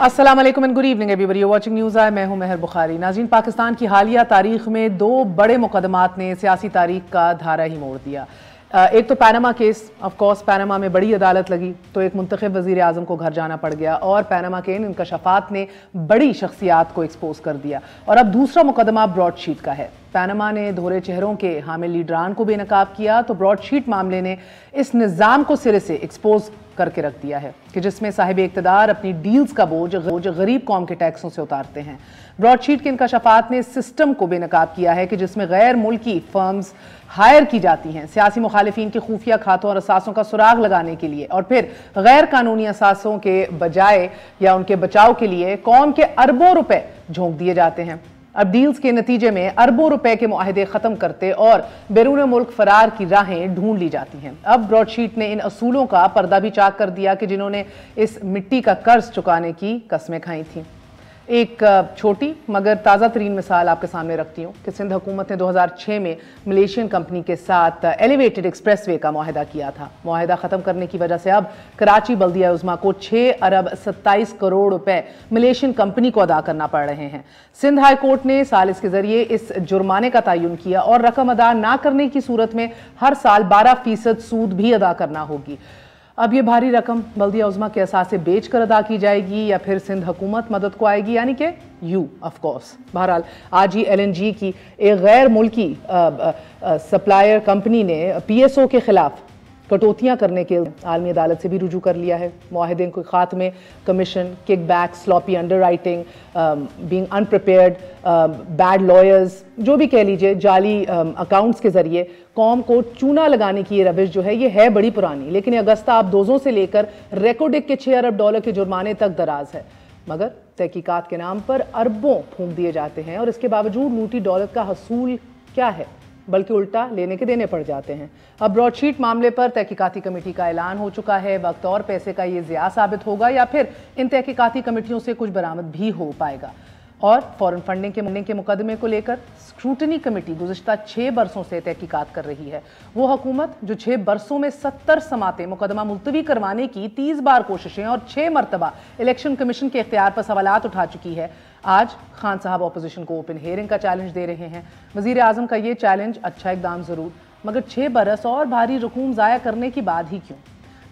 अस्सलाम वालेकुम and good evening everybody, you watching news आई। मैं हूं महर बुखारी। नाज़रीन, पाकिस्तान की हालिया तारीख में दो बड़े मुकदमात ने सियासी तारीख का धारा ही मोड़ दिया। एक तो Panama case, of course Panama में बड़ी अदालत लगी तो एक मुंतखब वज़ीर आज़म को घर जाना पड़ गया और पैनामा के इन इंकशाफात ने बड़ी शख्सियात को एक्सपोज कर दिया। और अब दूसरा मुकदमा ब्रॉडशीट का है। पैनामा ने दोहरे चेहरों के हामिल लीडरान को बेनकाब किया तो ब्रॉडशीट मामले ने इस निज़ाम को सिरे से एक्सपोज करके रख दिया है कि जिसमें साहिब इक़्तिदार अपनी डील्स का बोझ गरीब कौम के टैक्सों से उतारते हैं। ब्रॉडशीट के इंकशाफात ने सिस्टम को बेनकाब किया है कि जिसमें गैर मुल्की फर्म्स हायर की जाती हैं सियासी मुखालिफिन के खुफिया खातों और असासों का सुराग लगाने के लिए और फिर गैर कानूनी असासों के बजाय या उनके बचाव के लिए कौम के अरबों रुपए झोंक दिए जाते हैं। अब डील्स के नतीजे में अरबों रुपए के मुआहदे खत्म करते और बैरून मुल्क फरार की राहें ढूंढ ली जाती हैं। अब ब्रॉडशीट ने इन असूलों का पर्दा भी चाक कर दिया कि जिन्होंने इस मिट्टी का कर्ज चुकाने की कस्में खाई थीं। एक छोटी मगर ताज़ा तरीन मिसाल आपके सामने रखती हूँ कि सिंध हुकूमत ने 2006 में मलेशियन कंपनी के साथ एलिवेटेड एक्सप्रेसवे का मुआहदा किया था। मुआहदा ख़त्म करने की वजह से अब कराची बल्दिया उज़्मा को 6 अरब 27 करोड़ रुपए मलेशियन कंपनी को अदा करना पड़ रहे हैं। सिंध हाई कोर्ट ने सालिस के जरिए इस जुर्माने का तयन किया और रकम अदा ना करने की सूरत में हर साल 12% सूद भी अदा करना होगी। अब ये भारी रकम बल्दिया उज़्मा के असास से बेच कर अदा की जाएगी या फिर सिंध हुकूमत मदद को आएगी, यानी कि ऑफ कोर्स। बहरहाल आज ही LNG की एक गैर मुल्की सप्लायर कंपनी ने PSO के खिलाफ कटौतियां करने के आलमी अदालत से भी रुजू कर लिया है। मुआहदे के खात्मे, commission, kickback, sloppy under writing, being अनप्रिपेयर्ड, bad lawyers, जो भी कह लीजिए, जाली अकाउंट्स के जरिए कौम को चूना लगाने की ये रविश जो है ये है बड़ी पुरानी। लेकिन अगस्ता आबदोजों से लेकर रेकोर्डिक के 6 अरब डॉलर के जुर्माने तक दराज है, मगर तहकीकात के नाम पर अरबों फूंक दिए जाते हैं और इसके बावजूद लूटी डॉलर का हसूल क्या है, बल्कि उल्टा लेने के देने पड़ जाते हैं। अब ब्रॉडशीट मामले पर तहकीकाती कमेटी का ऐलान हो चुका है। वक्त और पैसे का ये ज़िया साबित होगा या फिर इन तहकीकाती कमेटियों से कुछ बरामद भी हो पाएगा। और फॉरेन फंडिंग के मुकदमे को लेकर स्क्रूटनी कमेटी गुज़िश्ता 6 बरसों से तहकीकात कर रही है। वो हुकूमत जो 6 बरसों में 70 समाते मुकदमा मुलतवी करवाने की 30 बार कोशिशें और 6 मरतबा इलेक्शन कमीशन के इख्तियार पर सवालात उठा चुकी है, आज खान साहब अपोजिशन को ओपन हेयरिंग का चैलेंज दे रहे हैं। वज़ीर आज़म का ये चैलेंज अच्छा इकदाम ज़रूर, मगर 6 बरस और भारी रकूम ज़ाया करने की बात ही क्यों?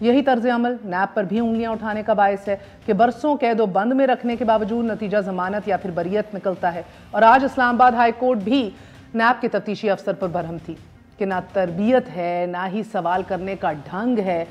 यही तर्ज अमल नैब पर भी उंगलियां उठाने का बायस है कि बरसों कैद व बंद में रखने के बावजूद नतीजा जमानत या फिर बरियत निकलता है। और आज इस्लामाबाद हाई कोर्ट भी नैब के तफ्तीशी अफसर पर बरहम थी कि ना तरबियत है ना ही सवाल करने का ढंग है।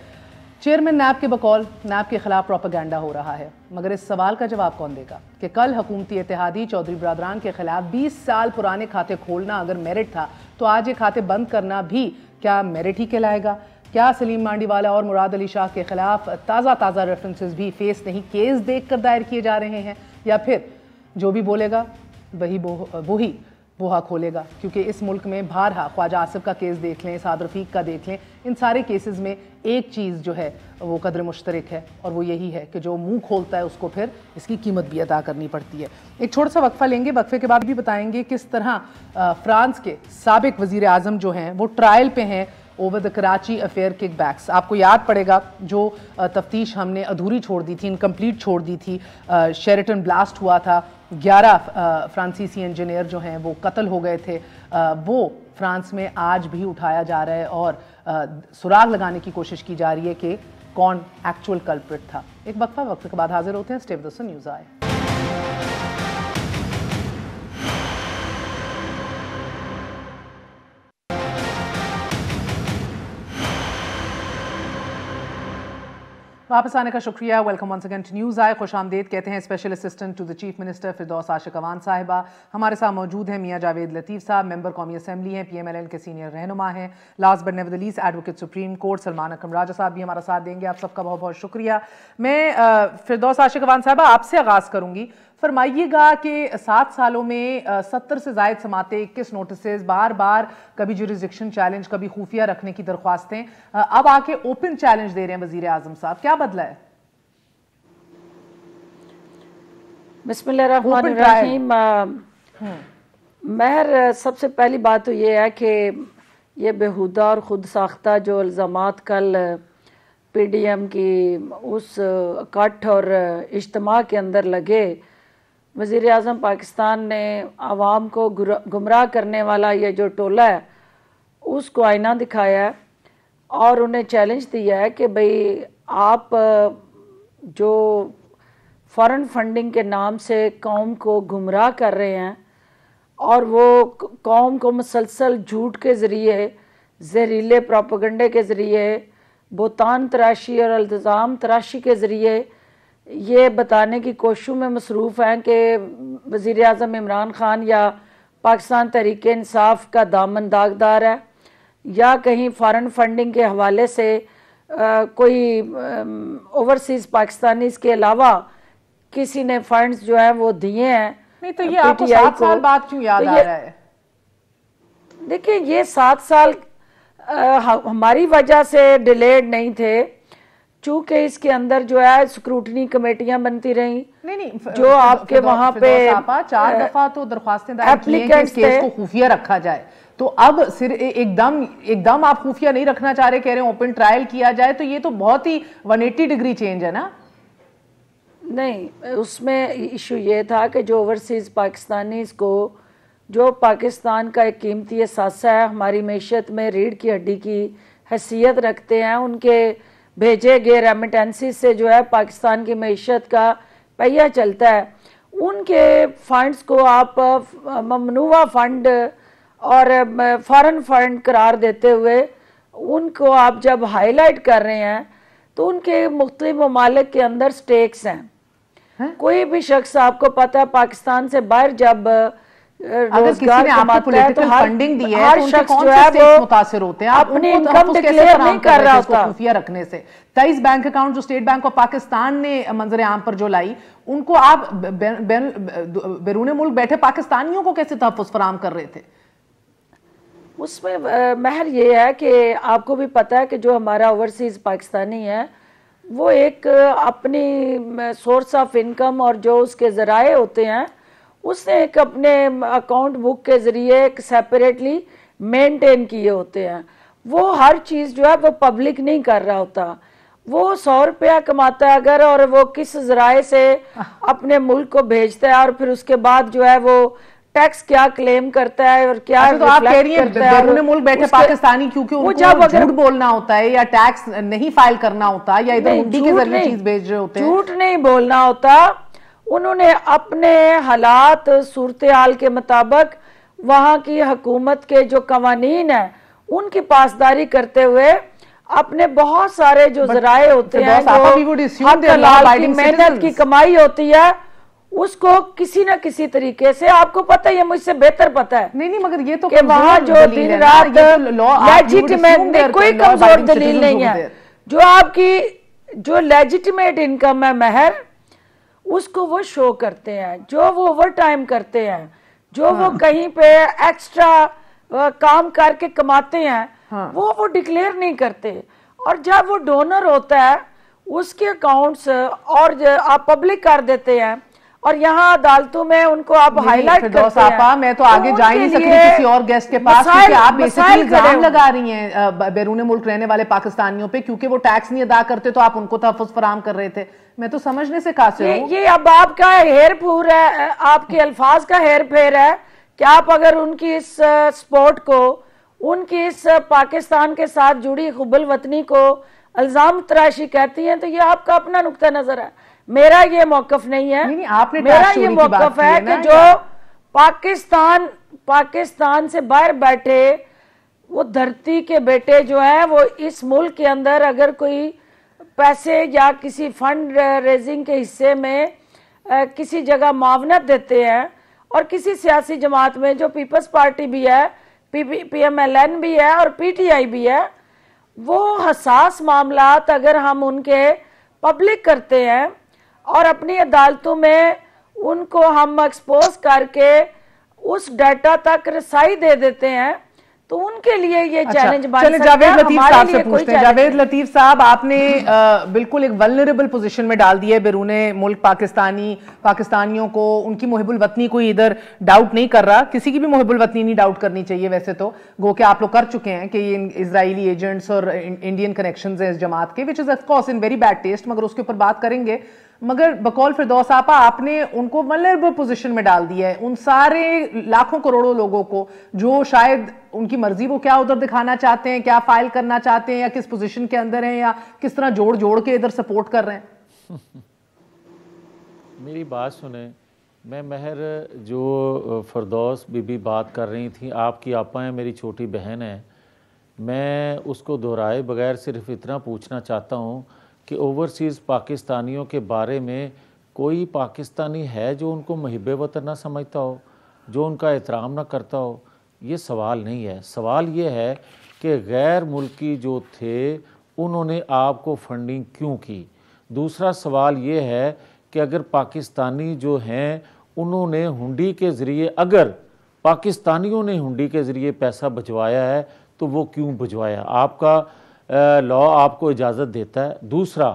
चेयरमैन नैब के बकौल नैब के खिलाफ प्रोपेगेंडा हो रहा है, मगर इस सवाल का जवाब कौन देगा कि कल हुकूमती इत्तेहादी चौधरी बरादरान के खिलाफ 20 साल पुराने खाते खोलना अगर मेरिट था तो आज ये खाते बंद करना भी क्या मेरिट ही कहलाएगा? क्या सलीम मांडीवाला और मुराद अली शाह के खिलाफ ताज़ा रेफरेंसेस भी फेस नहीं केस देखकर दायर किए जा रहे हैं, या फिर जो भी बोलेगा वही बोहा खोलेगा? क्योंकि इस मुल्क में बारहा ख्वाजा आसिफ का केस देख लें, साद रफीक का देख लें, इन सारे केसेस में एक चीज़ जो है वो कदर मुश्तरक है और वो यही है कि जो मुंह खोलता है उसको फिर इसकी कीमत भी अदा करनी पड़ती है। एक छोटा सा वक्फा लेंगे, वक्फे के बाद भी बताएंगे किस तरह फ्रांस के साबिक वज़ीर आज़म जो हैं वो ट्रायल पे हैं over the Karachi affair kickbacks. आपको याद पड़ेगा जो तफ्तीश हमने अधूरी छोड़ दी थी, इनकम्प्लीट छोड़ दी थी। शेरेटन ब्लास्ट हुआ था, 11 फ्रांसीसी इंजीनियर जो हैं वो कत्ल हो गए थे। वो फ्रांस में आज भी उठाया जा रहा है और सुराग लगाने की कोशिश की जा रही है कि कौन एक्चुअल कल्प्रिट था। एक वक्फे के बाद हाजिर होते हैं। स्टे विद द न्यूज़ आए। वापस आने का शुक्रिया। Welcome once again to news आए। खुश आमदेद कहते हैं special assistant to the chief minister Firdous Ashiq Awan साहिबा। हमारे साथ मौजूद हैं मियाँ जावेद लतीफ़ साहब, मेंबर कौमी असम्बली हैं, PMLN के सीनियर रहनुमा हैं। Last but never the least advocate supreme court Salman Akram Raja साहब भी हमारा साथ देंगे। आप सबका बहुत बहुत शुक्रिया। मैं फिरदौस आशिक अवान साहिबा आपसे आगाज़ करूँगी। फरमाइएगा कि 7 सालों में 70 से ज़ायद समाते, 21 नोटिस, बार बार कभी जुरिसडिक्शन चैलेंज, कभी खुफिया रखने की दरख्वास्तें, अब आके ओपन चैलेंज दे रहे हैं वज़ीर आज़म साहब, क्या बदला है? बिस्मिल्लाहिर्रहमानिर्रहीम। महर, सबसे पहली बात तो ये है कि ये बेहुदा और ख़ुद साख्ता जो इल्ज़ामात कल पीडीएम की उस इकट्ठ और इज्तिमा के अंदर लगे, वज़ीर आज़म पाकिस्तान ने आवाम को गुमराह करने वाला ये जो टोला है उसको आईना दिखाया है और उन्हें चैलेंज दिया है कि भाई आप जो फॉरेन फंडिंग के नाम से कौम को गुमराह कर रहे हैं और वो कौम को मुसलसल झूठ के ज़रिए, जहरीले प्रोपेगेंडे के ज़रिए, बोतान तराशी और इल्ज़ाम तराशी के ज़रिए ये बताने की कोशिशों में मसरूफ़ हैं कि वज़ीर आज़म इमरान ख़ान या पाकिस्तान तहरीक इंसाफ का दामन दागदार है या कहीं फॉरेन फंडिंग के हवाले से कोई ओवरसीज़ पाकिस्तानीज़ के अलावा किसी ने फंड्स जो हैं वो दिए हैं। नहीं तो ये आपको 7 साल बाद क्यों याद आ रहा है? देखिए ये 7 साल हमारी वजह से डिलेड नहीं थे, चूंकि इसके अंदर जो है स्क्रूटनी कमेटियां बनती रही। नहीं जो आपके वहां पे 4 दफा तो दरख्वास्तें दायर की हैं कि इस केस को खुफिया रखा जाए, तो अब सिर्फ एकदम आप खुफिया नहीं रखना चाह रहे, कह रहे हैं ओपन ट्रायल किया जाए, तो ये तो बहुत ही 180 डिग्री चेंज है ना? नहीं, उसमें इशू ये था कि जो ओवरसीज़ पाकिस्तानीज़ को, जो पाकिस्तान का एक कीमती असासा है, हमारी मैशत में रीढ़ की हड्डी की हैसियत रखते हैं, उनके भेजे गए रेमिटेंसी से जो है पाकिस्तान की मैशत का पहिया चलता है, उनके फंड्स को आप ममनुआ फंड और फॉरेन फंड करार देते हुए उनको आप जब हाईलाइट कर रहे हैं तो उनके मुख्तलिफ ममालिक के अंदर स्टेक्स हैं। कोई भी शख्स, आपको पता है पाकिस्तान से बाहर जब रोजगार कमाता है तो फंडिंग दी है, हर शख्स जो है वो मुतासिर होते हैं। आप अपनी इनकम डिक्लेयर नहीं कर रहा होता खुफिया रखने से। 23 बैंक अकाउंट जो स्टेट बैंक ऑफ पाकिस्तान ने मंजर आम पर जो लाई, उनको आप बैरून मुल्क बैठे पाकिस्तानियों को कैसे तहफ़्फ़ुज़ फराहम कर रहे थे? उसमें महर ये है कि आपको भी पता है कि जो हमारा ओवरसीज़ पाकिस्तानी है वो एक अपनी सोर्स ऑफ इनकम और जो उसके ज़राए होते हैं उसने एक अपने अकाउंट बुक के ज़रिए एक सेपरेटली मेंटेन किए होते हैं। वो हर चीज़ जो है वो पब्लिक नहीं कर रहा होता। वो 100 रुपया कमाता है अगर, और वो किस ज़राए से अपने मुल्क को भेजता है और फिर उसके बाद जो है वो टैक्स क्या क्लेम करता है और क्या तो आप कह रही हैं बैरून मुल्क बैठे पाकिस्तानी क्योंकि उनको झूठ बोलना होता है या टैक्स नहीं फाइल करना होता या इधर हुंडी के जरिए चीज भेज रहे होते हैं? झूठ नहीं बोलना होता, उन्होंने अपने हालात सूरत हाल के मुताबिक वहां की हुकूमत के जो कवानीन है उनकी पासदारी करते हुए अपने बहुत सारे जो जराए होते हैं, जो मेहनत की कमाई होती है, उसको किसी ना किसी तरीके से, आपको पता है, मुझसे बेहतर पता है। नहीं मगर ये तो कि वहां जो दिन रात लेजिटिमेट, कोई कमजोर दलील नहीं है। जो आपकी जो लेजिटिमेट इनकम है महर, उसको वो शो करते हैं। जो वो ओवर टाइम करते हैं, जो वो कहीं पे एक्स्ट्रा काम करके कमाते हैं, वो डिक्लेयर नहीं करते। और जब वो डोनर होता है उसके अकाउंट्स और आप पब्लिक कर देते हैं और यहाँ अदालतों में उनको आप हाईलाइट करते हैं। मैं तो आगे जा ही नहीं सकती किसी और गेस्ट के पास, क्योंकि आप बेसिकली इल्जाम लगा रही हैं बैरून मुल्क रहने वाले पाकिस्तानियों पे, क्योंकि वो टैक्स नहीं अदा करते तो आप उनको तहफ़्फ़ुज़ फराहम कर रहे थे। मैं तो समझने से कासिर हूं। ये अब आपका हेर फूर है, आपके अल्फाज का हेर फेर है कि आप अगर उनकी इस स्पोर्ट को, उनकी इस पाकिस्तान के साथ जुड़ी खुबल वतनी को इल्जाम तराशी कहती हैं, तो ये आपका अपना नुक्ता नजर है। मेरा ये मौकफ नहीं है। मेरा ये मौकफ है कि जो पाकिस्तान से बाहर बैठे वो धरती के बेटे जो हैं, वो इस मुल्क के अंदर अगर कोई पैसे या किसी फंड रेजिंग के हिस्से में किसी जगह मावनत देते हैं, और किसी सियासी जमात में जो पीपल्स पार्टी भी है, PMLN भी है और PTI भी है, वो हसास मामलात अगर हम उनके पब्लिक करते हैं और अपनी अदालतों में उनको हम एक्सपोज करके उस डाटा तक रसाई दे देते हैं, तो उनके लिए ये चैलेंज बन चलिए सकता है। जावेद लतीफ साहब से पूछते हैं। challenge जावेद लतीफ साहब, आपने बिल्कुल एक वल्नरेबल पोजीशन में डाल दिया है बैरूने मुल्क पाकिस्तानियों को। उनकी मुहिबुल वतनी कोई इधर डाउट नहीं कर रहा, किसी की भी मुहिबुल वतनी नहीं डाउट करनी चाहिए वैसे तो, गो के आप लोग कर चुके हैं कि ये इजरायली एजेंट्स और इंडियन कनेक्शंस हैं इस जमात के, which is of course in very bad taste, मगर उसके ऊपर बात करेंगे। मगर बकौल फिरदौस आपा, आपने उनको वल्नरेबल पोजीशन में डाल दिया है, उन सारे लाखों करोड़ों लोगों को जो शायद उनकी मर्जी वो क्या उधर दिखाना चाहते हैं, क्या फाइल करना चाहते हैं, या किस पोजीशन के अंदर हैं, या किस तरह जोड़ जोड़ के इधर सपोर्ट कर रहे हैं। मेरी बात सुने, मैं महर जो फिरदौस बीबी बात कर रही थी, आपकी आपा है, मेरी छोटी बहन है, मैं उसको दोहराए बगैर सिर्फ इतना पूछना चाहता हूँ कि ओवरसीज़ पाकिस्तानियों के बारे में कोई पाकिस्तानी है जो उनको मुहिब वतन ना समझता हो, जो उनका एहतराम ना करता हो? ये सवाल नहीं है। सवाल ये है कि गैर मुल्की जो थे उन्होंने आपको फंडिंग क्यों की। दूसरा सवाल ये है कि अगर पाकिस्तानी जो हैं उन्होंने हुंडी के ज़रिए, अगर पाकिस्तानियों ने हुंडी के ज़रिए पैसा भिजवाया है तो वो क्यों भिजवाया? आपका लॉ आपको इजाज़त देता है। दूसरा,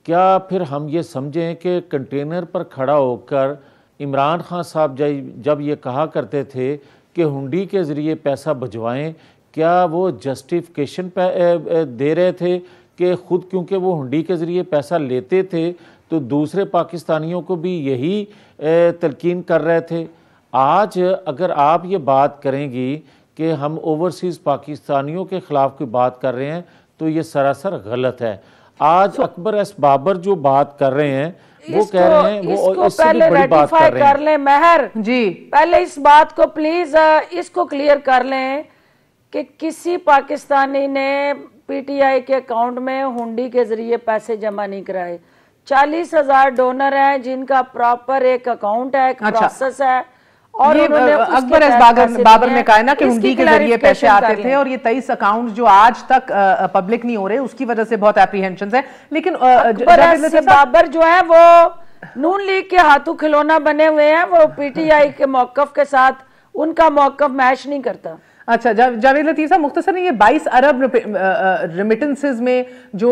क्या फिर हम ये समझें कि कंटेनर पर खड़ा होकर इमरान खान साहब जब ये कहा करते थे कि हुंडी के ज़रिए पैसा भिजवाएं, क्या वो जस्टिफिकेशन दे रहे थे कि ख़ुद क्योंकि वो हुंडी के ज़रिए पैसा लेते थे तो दूसरे पाकिस्तानियों को भी यही तलकीन कर रहे थे? आज अगर आप ये बात करेंगी कि हम ओवरसीज़ पाकिस्तानियों के ख़िलाफ़ की बात कर रहे हैं तो ये सरासर गलत है। आज अकबर एस बाबर जो बात कर रहे हैं वो कह रहे हैं वो इससे भी बड़ी बात कर रहे हैं। कर लें महर जी, पहले इस बात को प्लीज इसको क्लियर कर लें कि किसी पाकिस्तानी ने पीटीआई के अकाउंट में हुंडी के जरिए पैसे जमा नहीं कराए। 40,000 डोनर हैं जिनका प्रॉपर एक अकाउंट है, एक प्रोसेस है, और अकबर एस बाबर ने कहा ना कि हुंडी के जरिए पैसे आते थे, और ये 23 अकाउंट जो आज तक पब्लिक नहीं हो रहे, उसकी वजह से बहुत एप्रीहेंशंस है। लेकिन बाबर जो है वो नून लीग के हाथों खिलौना बने हुए हैं, वो पीटीआई के मौकफ के साथ उनका मौकफ मैच नहीं करता। अच्छा जावेद लतीफ साहब, मुख्तसर ये 22 अरब रेमिटेंसेस में जो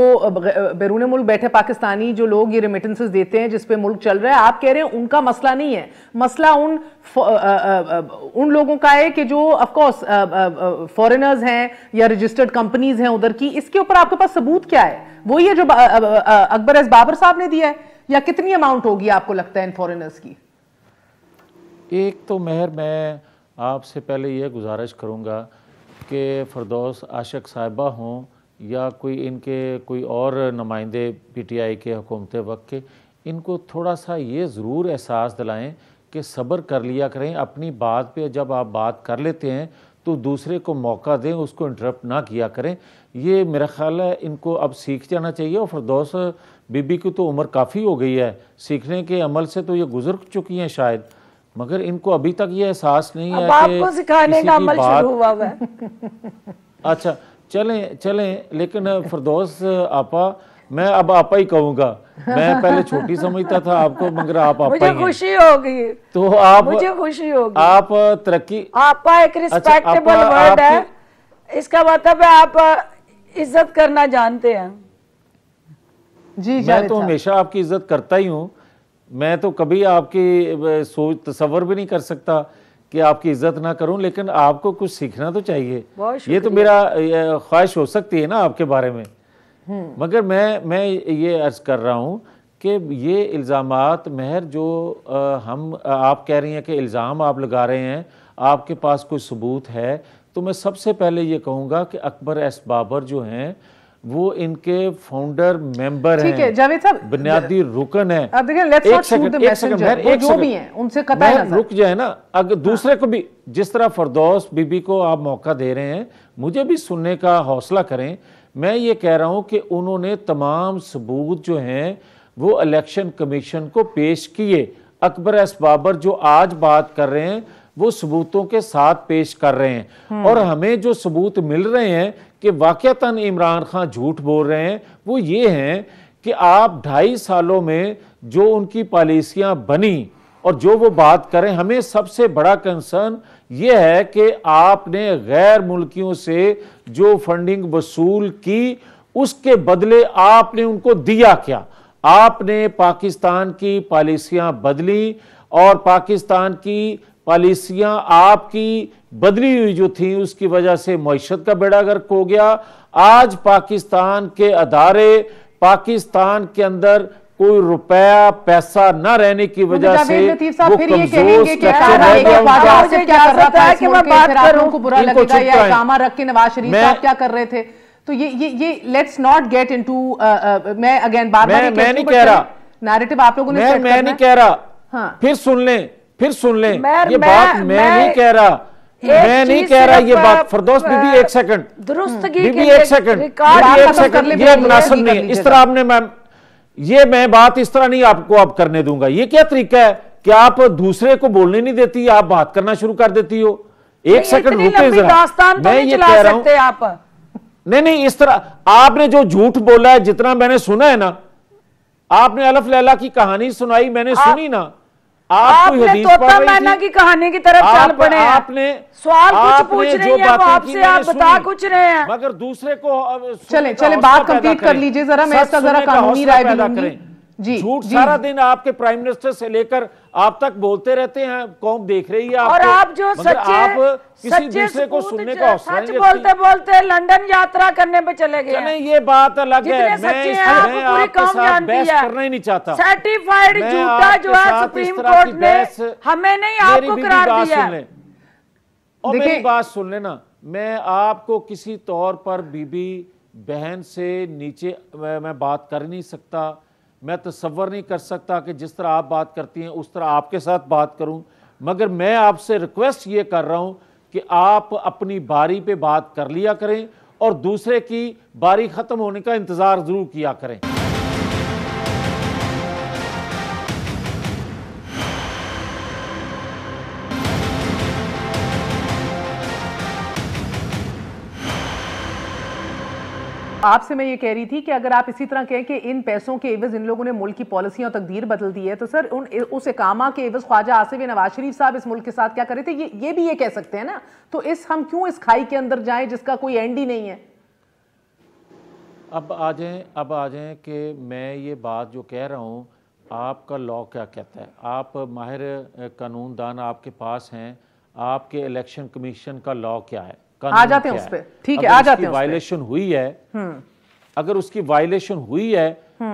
बैरून मुल्क बैठे पाकिस्तानी जो लोग ये रेमिटेंसेस देते हैं जिस पे मुल्क चल रहा है, आप कह रहे हैं उनका मसला नहीं है, मसला उन लोगों का है कि जो ऑफ कोर्स फॉरेनर्स हैं या रजिस्टर्ड कंपनीज हैं उधर की। इसके ऊपर आपके पास सबूत क्या है? वही है जो अकबर एस बाबर साहब ने दिया है, या कितनी अमाउंट होगी आपको लगता है इन फॉरेनर्स की? एक तो महर, मैं आपसे पहले ये गुजारिश करूँगा कि फिरदौस आशिक साहिबा हों या कोई इनके कोई और नुमाइंदे पीटीआई के हुकूमत वक्त के, इनको थोड़ा सा ये ज़रूर एहसास दिलाएं कि सब्र कर लिया करें। अपनी बात पे जब आप बात कर लेते हैं तो दूसरे को मौका दें, उसको इंटरप्ट ना किया करें। ये मेरा ख्याल है इनको अब सीख जाना चाहिए। और फिरदौस बीबी की तो उम्र काफ़ी हो गई है, सीखने के अमल से तो ये गुजर चुकी हैं शायद, मगर इनको अभी तक ये एहसास नहीं है कि आपको सिखाने का अमल शुरू हुआ है। अच्छा चलें, लेकिन फिरदौस आपा, मैं अब आपा ही कहूँगा, मैं पहले छोटी समझता था आपको, मगर आप आपा मुझे खुशी होगी, तो आप, मुझे खुशी होगी। आप तरक्की, आपा एक रिस्पेक्टेबल वर्ड है, इसका मतलब है आप इज्जत करना जानते हैं। जी, मैं तो हमेशा आपकी इज्जत करता ही हूँ। मैं तो कभी आपकी सोच तसव्वुर भी नहीं कर सकता कि आपकी इज्जत ना करूं, लेकिन आपको कुछ सीखना तो चाहिए। ये तो मेरा ख्वाहिश हो सकती है ना आपके बारे में, मगर मैं ये अर्ज कर रहा हूं कि ये इल्ज़ामात महर जो आप कह रही हैं कि इल्ज़ाम आप लगा रहे हैं, आपके पास कोई सबूत है, तो मैं सबसे पहले ये कहूँगा कि अकबर एस बाबर जो हैं वो इनके फाउंडर मेंबर हैं। ठीक है जावेद साहब, बुनियादी रुकन है। अब देखिए, let's not shoot the messenger, वो जो भी हैं उनसे कतई नजर रुक जाए ना। अगर दूसरे को भी, जिस तरह फिरदौस बीबी को आप मौका दे रहे हैं, मुझे भी सुनने का हौसला करें। मैं ये कह रहा हूं कि उन्होंने तमाम सबूत जो हैं वो इलेक्शन कमीशन को पेश किए। अकबर एस बाबर जो आज बात कर रहे हैं वो सबूतों के साथ पेश कर रहे हैं, और हमें जो सबूत मिल रहे हैं कि वाकयातन इमरान खान झूठ बोल रहे हैं, वो ये हैं कि आप 2.5 सालों में जो उनकी पॉलिसियां बनी और जो वो बात करें, हमें सबसे बड़ा कंसर्न ये है कि आपने गैर मुल्कियों से जो फंडिंग वसूल की उसके बदले आपने उनको दिया क्या? आपने पाकिस्तान की पॉलिसियां बदली और पाकिस्तान की पॉलिसियां आपकी बदली हुई जो थी उसकी वजह से मईशत का बेड़ा गर्क हो गया। आज पाकिस्तान के अदारे, पाकिस्तान के अंदर कोई रुपया पैसा न रहने की वजह से वो कमजोर स्ट्रक्चर है। रख के नवाज शरीफ साहब क्या कर रहे थे? तो ये लेट्स नॉट गेट इनटू, मैं अगेन बार-बार मैं नहीं कह रहा नैरेटिव आप लोगों ने मैं नहीं कह रहा। हाँ। फिर सुन लें ये बात मैं नहीं कह रहा, मैं नहीं कह रहा ये बात। फरदौस बीबी एक सेकंड, बीबी एक सेकंड, ये मुनासिब नहीं है इस तरह आपने। मैं बात इस तरह नहीं आपको अब करने दूंगा। ये क्या तरीका है कि आप दूसरे को बोलने नहीं देती, आप बात करना शुरू कर देती हो। एक सेकंड रुके जरा, मैं ये कह रहा हूं। नहीं, इस तरह आपने जो झूठ बोला है, जितना मैंने सुना है ना, आपने अलफ लैला की कहानी सुनाई, मैंने सुनी ना। आपने तोता मैना की कहानी की तरफ चल पड़े। आपने सवाल कुछ पूछ रही है, वो आपसे आप बता कुछ रहे हैं, मगर दूसरे को चले बात कंप्लीट कर लीजिए जरा, मैं इसका जरा कानूनी राय भी लूंगी। झूठ सारा दिन आपके प्राइम मिनिस्टर से लेकर आप तक बोलते रहते हैं, कौम देख रही है आपको। और आप जो आप किसी दूसरे को सुनने का हौसला नहीं बोलते बोलते लंदन यात्रा करने पे चले गए। ये बात अलग है, मैं आपके साथ बहस करना ही नहीं चाहता। सर्टिफाइड झूठा जो है सुप्रीम कोर्ट ने हमें नहीं आपको करार दिया। और मेरी बात सुन लेना, मैं आपको किसी तौर पर बीबी बहन से नीचे मैं बात कर नहीं सकता। मैं तसव्वुर नहीं कर सकता कि जिस तरह आप बात करती हैं उस तरह आपके साथ बात करूं, मगर मैं आपसे रिक्वेस्ट ये कर रहा हूं कि आप अपनी बारी पे बात कर लिया करें और दूसरे की बारी खत्म होने का इंतजार जरूर किया करें। आपसे मैं ये कह रही थी कि अगर आप इसी तरह कहें कि इन पैसों के एवज इन लोगों ने मुल्क की पॉलिसियां और तकदीर बदल दी है, तो सर उस इकामा के एवज ख्वाजा आसिफ नवाज शरीफ साहब इस मुल्क के साथ क्या कर रहे थे, ये भी ये कह सकते हैं ना। तो हम क्यों इस खाई के अंदर जाएं जिसका कोई एंड ही नहीं है। अब आ जाएं कि मैं ये बात जो कह रहा हूँ, आपका लॉ क्या कहता है। आप माहिर कानूनदान आपके पास हैं, आपके इलेक्शन कमीशन का लॉ क्या है, आ जाते हैं उस पे। ठीक है, आ जाते हैं। वायलेशन हुई है, अगर उसकी वायलेशन हुई है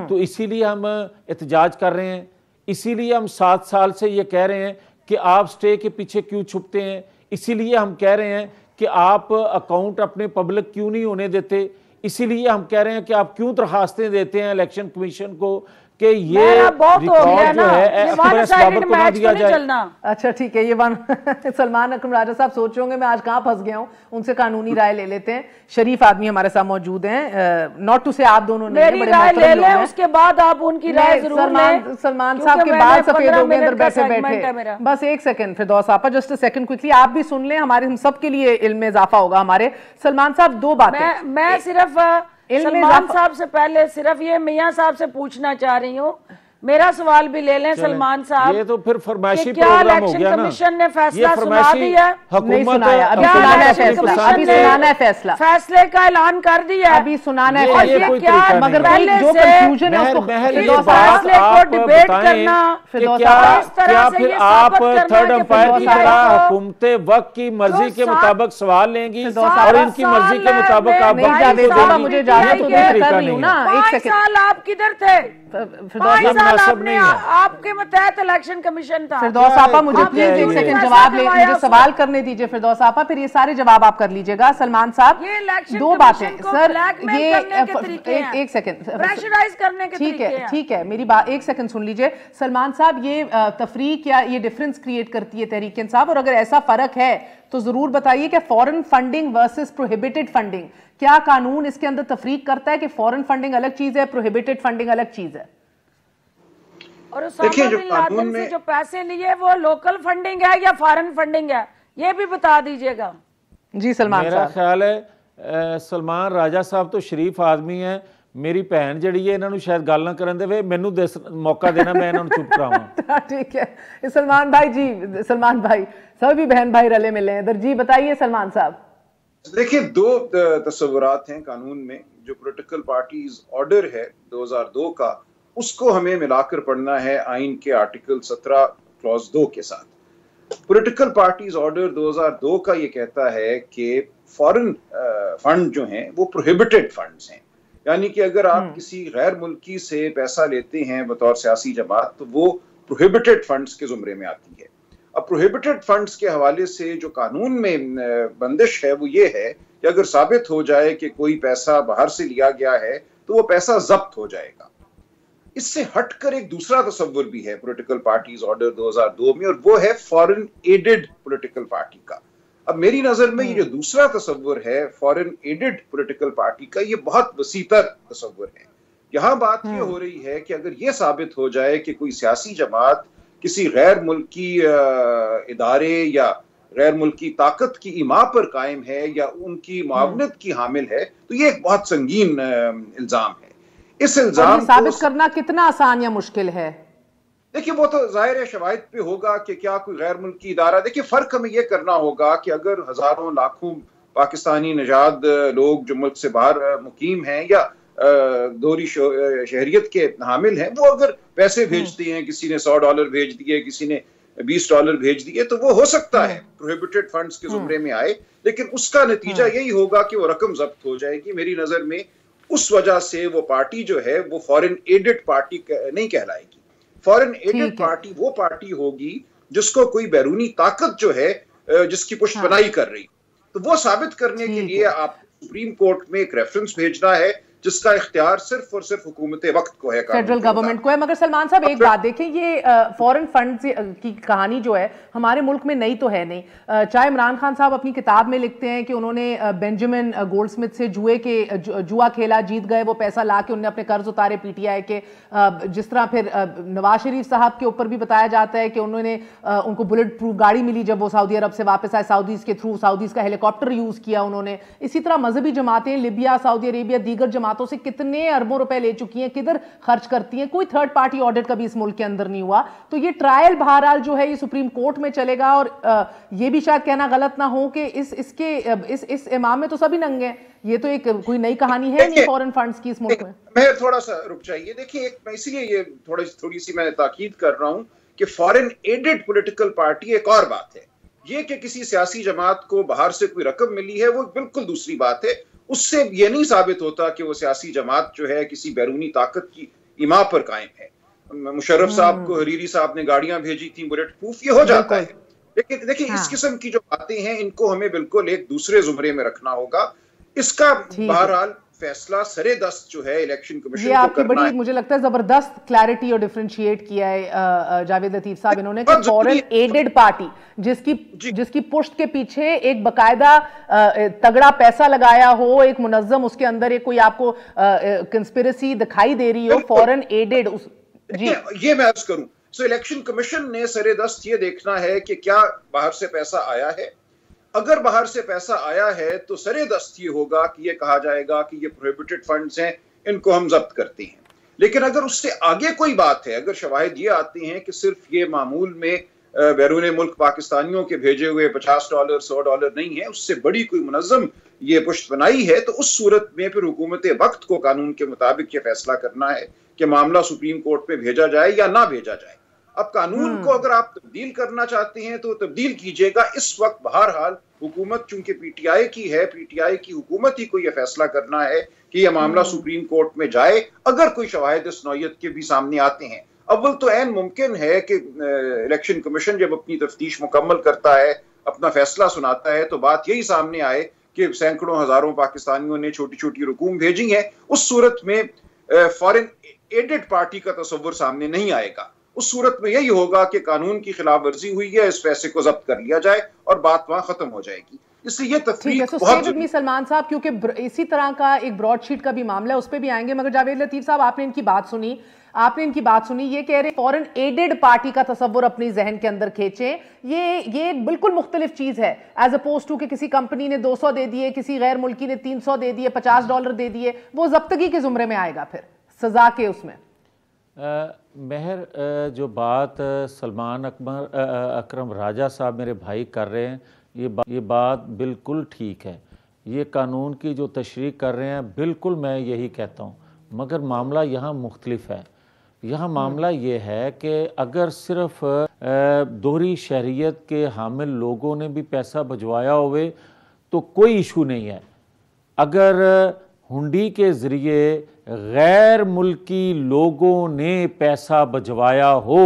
तो इसीलिए हम एहतजाज कर रहे हैं, इसीलिए हम 7 साल से ये कह रहे हैं कि आप स्टे के पीछे क्यों छुपते हैं, इसीलिए हम कह रहे हैं कि आप अकाउंट अपने पब्लिक क्यों नहीं होने देते, इसीलिए हम कह रहे हैं कि आप क्यों दरखास्तें देते हैं इलेक्शन कमीशन को कि ये रिकॉर्ड जो है बाबर को ना दिया जाए। अच्छा ठीक है, ये सलमान अकरम राजा साहब सोच होंगे मैं आज कहाँ फंस गया हूँ, उनसे कानूनी राय ले लेते हैं। शरीफ आदमी हमारे साथ मौजूद हैं, नॉट टू से आप दोनों ने मेरी राय ले लें, उसके बाद आप उनकी राय जरूर लें। सलमान साहब के बाल सफेद हो गए अंदर बैठे बैठे। बस एक सेकंड फिरदौस आपा, जस्ट अ सेकंड क्विकली, आप भी सुन लें, हमारे हम सब के लिए इल्म में इजाफा होगा हमारे। सलमान साहब दो बातें, मैं सिर्फ सलमान साहब से पहले सिर्फ ये मियां साहब से पूछना चाह रही हूँ, मेरा सवाल भी ले लें सलमान साहब। ये तो फिर फरमाइशी क्या इलेक्शन कमीशन ने फैसला सुना दिया? नहीं सुनाया, अभी सुनाना है फैसला, अभी सुनाना है फैसला, फैसले का ऐलान कर दिया, अभी सुनाना है। और ये क्या मगर पहले जो कंफ्यूजन है उसको फैसले को डिबेट करना, क्या फिर आप थर्ड अंपायर की तरह हुकूमत वक्त की मर्जी के मुताबिक सवाल लेंगी और इनकी मर्जी के मुताबिक आप मुझे इजाजत तो कर रही हूँ ना। 5 साल आप किधर थे? 5 साल आपके मतहत इलेक्शन कमीशन था। फिरदौस आपा मुझे प्लीज एक सेकंड जवाब ले, मुझे सवाल करने दीजिए फिरदौस आपा, फिर ये सारे जवाब आप कर लीजिएगा। सलमान साहब दो बातें सर, ये एक सेकंड प्रेशराइज करने के तरीके हैं। ठीक है मेरी बात एक सेकंड सुन लीजिए। सलमान साहब ये तफरीक या ये डिफरेंस क्रिएट करती है तहरीक इंसाफ, और अगर ऐसा फर्क है तो जरूर बताइए कि foreign funding versus prohibited funding, क्या कानून इसके अंदर तफरीक करता है कि फॉरेन फंडिंग अलग चीज है, प्रोहिबिटेड फंडिंग अलग चीज है? और उसामा बिन लादेन से जो पैसे लिए वो लोकल फंडिंग है या फॉरेन फंडिंग है, ये भी बता दीजिएगा। जी सलमान साहब। मेरा ख्याल है सलमान राजा साहब तो शरीफ आदमी हैं, मेरी भैन जड़ी है इन्हों शायद गल ना करन देवे, मैनू मौका देना, मैं इन्हों चुप करावां। ठीक है सलमान भाई जी, सलमान भाई सभी बहन भाई रले मिले हैं इधर जी, बताइए सलमान साहब। देखिए, दो तस्वुरात हैं कानून में। जो पॉलिटिकल पार्टीज ऑर्डर है 2002 का, उसको हमें मिलाकर पढ़ना है आइन के आर्टिकल 17 क्लॉज 2 के साथ। पॉलिटिकल पार्टीज ऑर्डर 2002 का ये कहता है कि फॉरेन फंड जो हैं वो प्रोहिबिटेड फंड्स हैं, यानी कि अगर आप किसी गैर मुल्की से पैसा लेते हैं बतौर सियासी जमात तो वो प्रोहिबिटेड फंड्स के जुमरे में आती है। अब प्रोहिबिटेड फंड्स के हवाले से जो कानून में बंदिश है वो ये है कि अगर साबित हो जाए कि कोई पैसा बाहर से लिया गया है तो वो पैसा जब्त हो जाएगा। इससे हटकर एक दूसरा तस्वुर भी है पॉलिटिकल पार्टीज ऑर्डर 2002 में, और वो है फॉरेन एडेड पॉलिटिकल पार्टी का। अब मेरी नजर में ये जो दूसरा तस्वुर है फॉरेन एडेड पॉलिटिकल पार्टी का, ये बहुत वसीतर तस्वुर है। यहाँ बात ये हो रही है कि अगर ये साबित हो जाए कि कोई सियासी जमात किसी गैर मुल्की इदारे या गैर मुल्की ताकत की इमा पर कायम है या उनकी मुआवनत की हामिल है, तो ये एक बहुत संगीन इल्जाम है। इस इल्जाम को साबित करना कितना आसान या मुश्किल है? देखिए, वो तो जाहिर है शवाहिद पे होगा कि क्या कोई गैर मुल्की इदारा। देखिए, फर्क हमें यह करना होगा कि अगर हजारों लाखों पाकिस्तानी नजाद लोग जो मुल्क से बाहर मुकीम हैं या दोहरी शहरियत के हामिल हैं, वो अगर पैसे भेजते हैं, किसी ने $100 भेज दिए, किसी ने $20 भेज दिए, तो वो हो सकता है प्रोहिबिटेड फंड्स के जुमरे में आए, लेकिन उसका नतीजा यही होगा कि वो रकम जब्त हो जाएगी। मेरी नजर में उस वजह से वो पार्टी जो है वो फॉरेन एडेड पार्टी नहीं कहलाएगी। फॉरेन एडेड पार्टी वो पार्टी होगी जिसको कोई बैरूनी ताकत जो है जिसकी पुष्टबनाई कर रही, तो वो साबित करने के लिए आप सुप्रीम कोर्ट में एक रेफरेंस भेजना है जिसका इख्तियार सिर्फ और सिर्फ हुकूमत वक्त को है, फेडरल गवर्नमेंट को है। मगर सलमान साहब एक बात देखें, ये फॉरेन फंड की कहानी जो है हमारे मुल्क में नई तो है नहीं। चाहे इमरान खान साहब अपनी किताब में लिखते हैं कि उन्होंने बेंजामिन गोल्डस्मिथ से जुआ खेला, जीत गए, वो पैसा ला के उन्होंने अपने कर्ज उतारे पीटीआई के। जिस तरह फिर नवाज शरीफ साहब के ऊपर भी बताया जाता है कि उन्होंने उनको बुलेट प्रूफ गाड़ी मिली जब वो सऊदी अरब से वापस आए, सऊदीज के थ्रू सऊदीज का हेलीकॉप्टर यूज किया उन्होंने। इसी तरह मजहबी जमातें लिबिया, सऊदी अरेबिया, दीगर जमातों से कितने अरबों रुपए ले चुकी हैं, किधर खर्च करती हैं, कोई थर्ड पार्टी ऑडिट कभी इस मुल्क के अंदर नहीं हुआ। तो ये ट्रायल बहरहाल जो है ये सुप्रीम कोर्ट में चलेगा, और ये भी शायद कहना गलत ना हो कि इस इमाम में तो सभी नंगे हैं। ये तो एक कोई नई कहानी है नहीं फॉरेन फंड्स की इस मुल्क में। मैं थोड़ा सा रुक जाइए। देखिए, मैं इसलिए ये थोड़ी सी मैं ताकीद कर रहा हूं कि फॉरेन एडेड पॉलिटिकल पार्टी एक और बात है। ये कि किसी सियासी जमात को बाहर से कोई रकम मिली है वो बिल्कुल दूसरी बात है। उससे ये नहीं साबित होता कि वो सियासी जमात जो है किसी बैरूनी ताकत की इमा पर कायम है। मुशर्रफ साहब को हरीरी साहब ने गाड़ियां भेजी थी बुलेट प्रूफ, ये हो जाता है। लेकिन देखिए, इस किस्म की जो बातें हैं इनको हमें बिल्कुल एक दूसरे जुमरे में रखना होगा। इसका बहरहाल फैसला सरेदस्त जो है इलेक्शन कमीशन को आपकी बड़ी मुझे लगता है जबरदस्त क्लैरिटी और डिफरेंशिएट किया है जावेद लतीफ साहब इन्होंने कि फॉरेन एडेड पार्टी जिसकी पुष्ट के पीछे एक बकायदा तगड़ा पैसा लगाया हो, एक मुनज्जम उसके अंदर एक कोई आपको कंस्पिरेसी दिखाई दे रही हो, फॉरेन एडेड ये मैं अर्ज करूं। सो इलेक्शन कमीशन ने सरेदस्त ये देखना है कि क्या बाहर से पैसा आया है। अगर बाहर से पैसा आया है तो सरेदस्त ये होगा कि ये कहा जाएगा कि ये प्रोहिबिटेड फंड्स हैं, इनको हम जब्त करते हैं। लेकिन अगर उससे आगे कोई बात है, अगर शवाहिद ये आते हैं कि सिर्फ ये मामूल में बैरून मुल्क पाकिस्तानियों के भेजे हुए $50 $100 नहीं है, उससे बड़ी कोई मुनज़्ज़म ये पुष्ट बनाई है, तो उस सूरत में फिर हुकूमत वक्त को कानून के मुताबिक ये फैसला करना है कि मामला सुप्रीम कोर्ट में भेजा जाए या ना भेजा जाए। अब कानून को अगर आप तब्दील करना चाहते हैं तो तब्दील कीजिएगा। इस वक्त बहरहाल हुकूमत चूंकि पीटीआई की है, पीटीआई की हुकूमत ही को यह फैसला करना है कि यह मामला सुप्रीम कोर्ट में जाए। अगर कोई शवाहिद इस नौयत के भी सामने आते हैं, अव्वल तो ऐन मुमकिन है कि इलेक्शन कमीशन जब अपनी तफ्तीश मुकम्मल करता है, अपना फैसला सुनाता है, तो बात यही सामने आए कि सैकड़ों हजारों पाकिस्तानियों ने छोटी छोटी रकूम भेजी है। उस सूरत में फॉरेन एडेड पार्टी का तस्वुर सामने नहीं आएगा। उस सूरत में यही होगा कि कानून की खिलाफ वर्जी हुई है, इस पैसे को जब्त कर लिया जाए और बात वहां खत्म हो जाएगी। इसलिए ये ठीक है। तफरीक सो बहुत स्टे विद मी सलमान साहब, क्योंकि इसी तरह का एक ब्रॉडशीट का भी मामला है, उस पर भी आएंगे। मगर जावेद लतीफ साहब, आपने इनकी बात सुनी, ये कह रहे फॉरेन एडेड पार्टी का तस्वुर अपनी जहन के अंदर खींचें। ये बिल्कुल मुख्तलिफ चीज है एज अपोज टू कि किसी कंपनी ने 200 दे दिए, किसी गैर मुल्की ने 300 दे दिए, $50 दे दिए, वो जब्तगी के जुमरे में आएगा फिर सजा के उसमें। महर, जो बात सलमान अकरम राजा साहब मेरे भाई कर रहे हैं, ये बात बिल्कुल ठीक है। ये कानून की जो तशरीह कर रहे हैं, बिल्कुल मैं यही कहता हूँ। मगर मामला यहाँ मुख्तलिफ है। यहाँ मामला ये है कि अगर सिर्फ दोहरी शहरियत के हामिल लोगों ने भी पैसा भिजवाया हुए तो कोई इशू नहीं है। अगर हुंडी के ज़रिए गैर मुल्की लोगों ने पैसा भिजवाया हो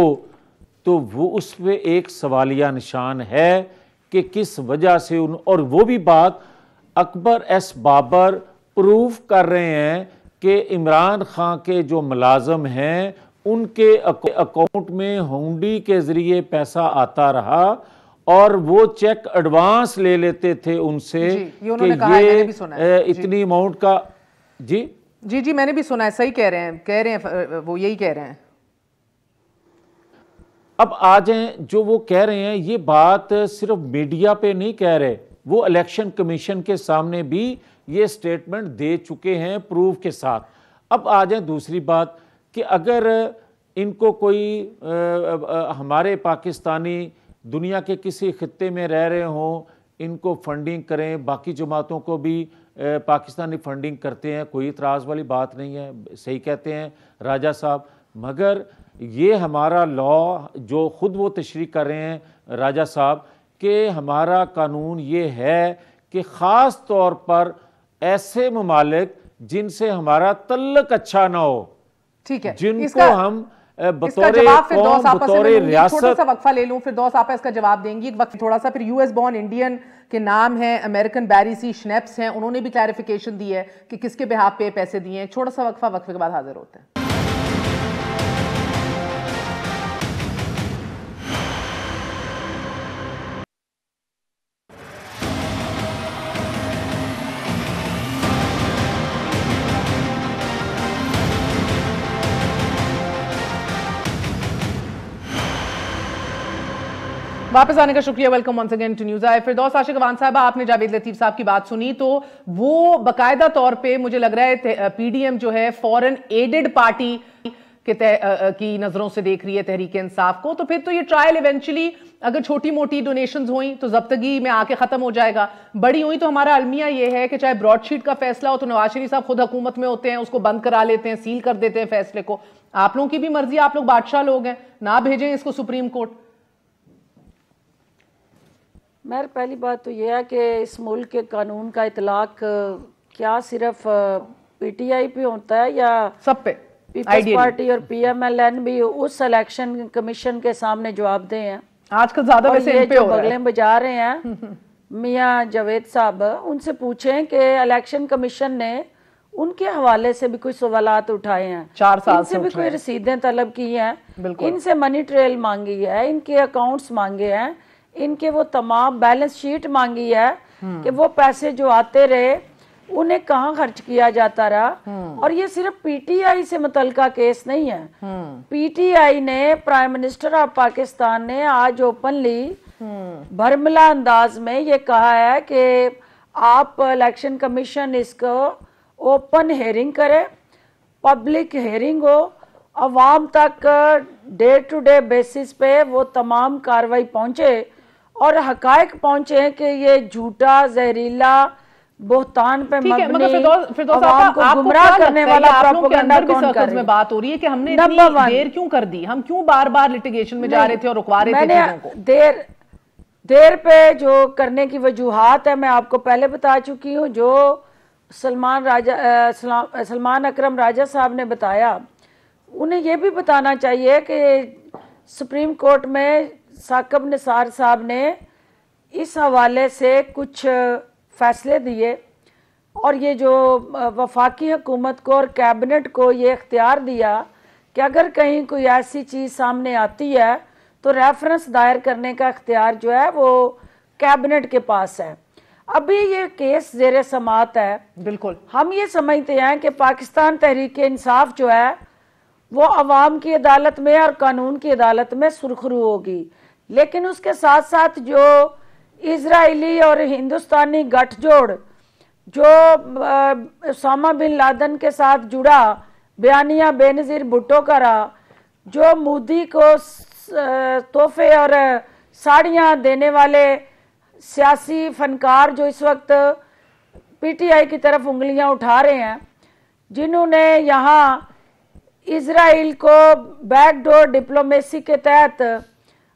तो वो उस पर एक सवालिया निशान है कि किस वजह से और वो भी बात अकबर एस बाबर प्रूफ कर रहे हैं कि इमरान खान के जो मुलाजम हैं उनके अकाउंट में हुंडी के ज़रिए पैसा आता रहा और वो चेक एडवांस ले लेते थे उनसे कि ये इतनी अमाउंट का। जी जी जी, मैंने भी सुना है। सही कह रहे हैं, वो यही कह रहे हैं। अब आ जाए, जो वो कह रहे हैं ये बात सिर्फ मीडिया पे नहीं कह रहे, वो इलेक्शन कमीशन के सामने भी ये स्टेटमेंट दे चुके हैं प्रूफ के साथ। अब आ जाए दूसरी बात कि अगर इनको कोई हमारे पाकिस्तानी दुनिया के किसी खित्ते में रह रहे हों, इनको फंडिंग करें, बाकी जमातों को भी पाकिस्तानी फंडिंग करते हैं, कोई इतराज़ वाली बात नहीं है, सही कहते हैं राजा साहब। मगर ये हमारा लॉ जो ख़ुद वो तशरीह कर रहे हैं राजा साहब कि हमारा कानून ये है कि ख़ास तौर पर ऐसे ममालिक जिनसे हमारा तल्लक अच्छा ना हो, ठीक है, जिनको हम बतौरे रियासत। छोटा सा वक्फा ले लूं, फिर दोस्त आप इसका जवाब देंगी। एक वक्त थोड़ा सा, फिर यूएस बॉर्न इंडियन के नाम है, अमेरिकन बैरी सी श्नेप्स हैं, उन्होंने भी क्लैरिफिकेशन दी है कि किसके बिहाफ पे पैसे दिए हैं। छोटा सा वक्फा, वक्फे के बाद हाजिर होते हैं। वापस आने का शुक्रिया। Welcome once again to news आई। फिरदौस आशिक अवान साहबा, आपने जावेद लतीफ साहब की बात सुनी तो वो बाकायदा तौर पे मुझे लग रहा है पीडीएम जो है फॉरेन एडेड पार्टी की नजरों से देख रही है तहरीक इंसाफ को। तो फिर तो ये ट्रायल इवेंचुअली अगर छोटी मोटी डोनेशंस हुई तो जब्तगी में आके खत्म हो जाएगा, बड़ी हुई तो हमारा अलमिया ये है कि चाहे ब्रॉडशीट का फैसला हो तो नवाज शरीफ साहब खुद हुकूमत में होते हैं, उसको बंद करा लेते हैं, सील कर देते हैं फैसले को। आप लोगों की भी मर्जी, आप लोग बादशाह लोग हैं, ना भेजें इसको सुप्रीम कोर्ट। मेरी पहली बात तो यह है कि इस मुल्क के कानून का इतलाक क्या सिर्फ पीटीआई पे होता है या सब पे? पीपल्स पार्टी और पीएमएलएन भी उस इलेक्शन कमीशन के सामने जवाब दे हैं। आजकल ज्यादा वैसे इन पे हो रहा है। बगले बजा रहे हैं मियां जावेद साहब, उनसे पूछें कि इलेक्शन कमीशन ने उनके हवाले से भी कुछ सवालात उठाए हैं, 4 साल से भी कोई रसीदें तलब की हैं, इनसे मनी ट्रेल मांगी है, इनके अकाउंट्स मांगे हैं, इनके वो तमाम बैलेंस शीट मांगी है कि वो पैसे जो आते रहे उन्हें कहाँ खर्च किया जाता रहा। और ये सिर्फ पीटीआई से मुतलका केस नहीं है। पीटीआई ने, प्राइम मिनिस्टर ऑफ पाकिस्तान ने आज ओपनली भरमला अंदाज में ये कहा है कि आप इलेक्शन कमीशन इसको ओपन हेयरिंग करे, पब्लिक हेयरिंग हो, अवाम तक डे टू डे बेसिस पे वो तमाम कार्रवाई पहुंचे और हकायक पहुंचे कि ये झूठा जहरीला बोहतान पे मबनी अवाम को गुमराह करने वाला प्रोपेगेंडा कौन कर रहा है। बात हो रही है कि हमने इतनी देर क्यों कर दी, हम क्यों बार बार लिटिगेशन में जा रहे थे और रुकवा रहे थे चीजों को। देर पे जो करने की वजूहात है मैं आपको पहले बता चुकी हूँ। जो सलमान अकरम राजा साहब ने बताया, उन्हें यह भी बताना चाहिए कि सुप्रीम कोर्ट में साकिब निसार साहब ने इस हवाले से कुछ फैसले दिए और ये जो वफाकी हुकूमत को और कैबिनेट को ये इख्तियार दिया कि अगर कहीं कोई ऐसी चीज़ सामने आती है तो रेफरेंस दायर करने का इख्तियार जो है वो कैबिनेट के पास है। अभी ये केस जेरे समात है। बिल्कुल, हम ये समझते हैं कि पाकिस्तान तहरीक इंसाफ जो है वो अवाम की अदालत में और कानून की अदालत में सुरखरू होगी, लेकिन उसके साथ साथ जो इजरायली और हिंदुस्तानी गठजोड़ जो उसामा बिन लादेन के साथ जुड़ा बयानिया बेनज़ीर भुट्टो का रहा, जो मोदी को तोहफे और साड़ियाँ देने वाले सियासी फनकार जो इस वक्त पीटीआई की तरफ उंगलियां उठा रहे हैं, जिन्होंने यहाँ इजराइल को बैकडोर डिप्लोमेसी के तहत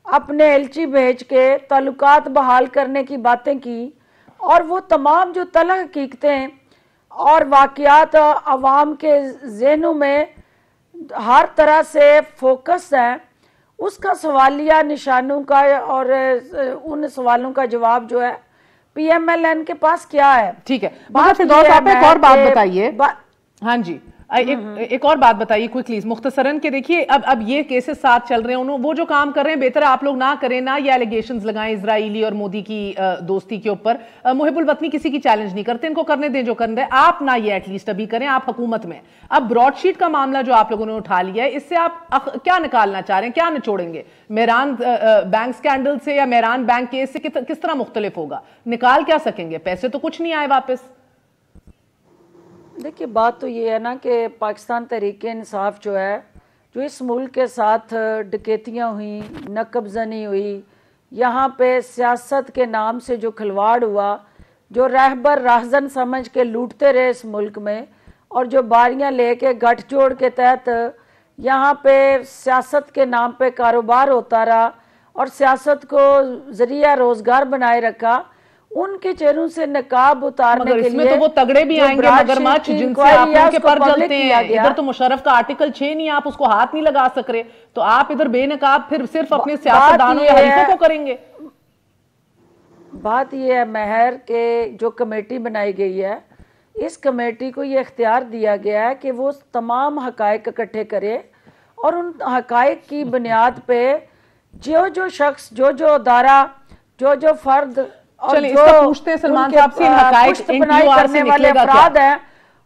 अपने एलची भेज के ताल्लुकात बहाल करने की बातें की, और वो तमाम जो तलख हकीकतें और वाक़यात अवाम के जहनों में हर तरह से फोकस हैं, उसका सवालिया निशानों का और उन सवालों का जवाब जो है पीएमएलएन के पास क्या है। ठीक है, बात फिरदौस आप एक और बात बताइए। हाँ जी, एक और बात बताइए क्विकली मुख्तसरन के। देखिए अब ये केसेस साथ चल रहे हैं, वो जो काम कर रहे हैं बेहतर आप लोग ना करें ना, ये एलिगेशंस लगाएं इजराइली और मोदी की दोस्ती के ऊपर। मुहिबुल वतनी किसी की चैलेंज नहीं करते, इनको करने दें जो करने दें, आप ना ये एटलीस्ट अभी करें, आप हुकूमत में। अब ब्रॉडशीट का मामला जो आप लोगों ने उठा लिया है, इससे आप क्या निकालना चाह रहे हैं, क्या निचोड़ेंगे? मेहरान बैंक स्कैंडल से या मेहरान बैंक केस से किस तरह मुख्तलिफ होगा? निकाल क्या सकेंगे? पैसे तो कुछ नहीं आए वापस। देखिए बात तो ये है ना कि पाकिस्तान तहरीक इंसाफ जो है, जो इस मुल्क के साथ डकैतियाँ हुई, नकबजनी हुई, यहाँ पे सियासत के नाम से जो खिलवाड़ हुआ, जो रहबर राहजन समझ के लूटते रहे इस मुल्क में, और जो बारियाँ लेके गठजोड़ के तहत यहाँ पे सियासत के नाम पे कारोबार होता रहा और सियासत को जरिया रोजगार बनाए रखा, उनके चेहरों से नकाब उतारने के लिए तो वो तगड़े भी आएंगे मगरमच्छ जिनसे आप उनके पर जलते हैं। इधर तो मुशर्रफ का आर्टिकल 6 नहीं, आप उसको हाथ नहीं लगा सक रहे, तो आप इधर बेनकाब फिर सिर्फ अपने सियासतदानों या हरीफों को करेंगे। बात ये है महर के जो कमेटी बनाई गई है, इस कमेटी को ये इख्तियार दिया गया है कि वो तमाम हकायक इकट्ठे करे और उन हकायक की बुनियाद पे जो जो शख्स, जो जो अदारा, जो जो फर्द, चलिए इसका पूछते हैं सलमान साहब से, हकायक करने वाले अफराद हैं,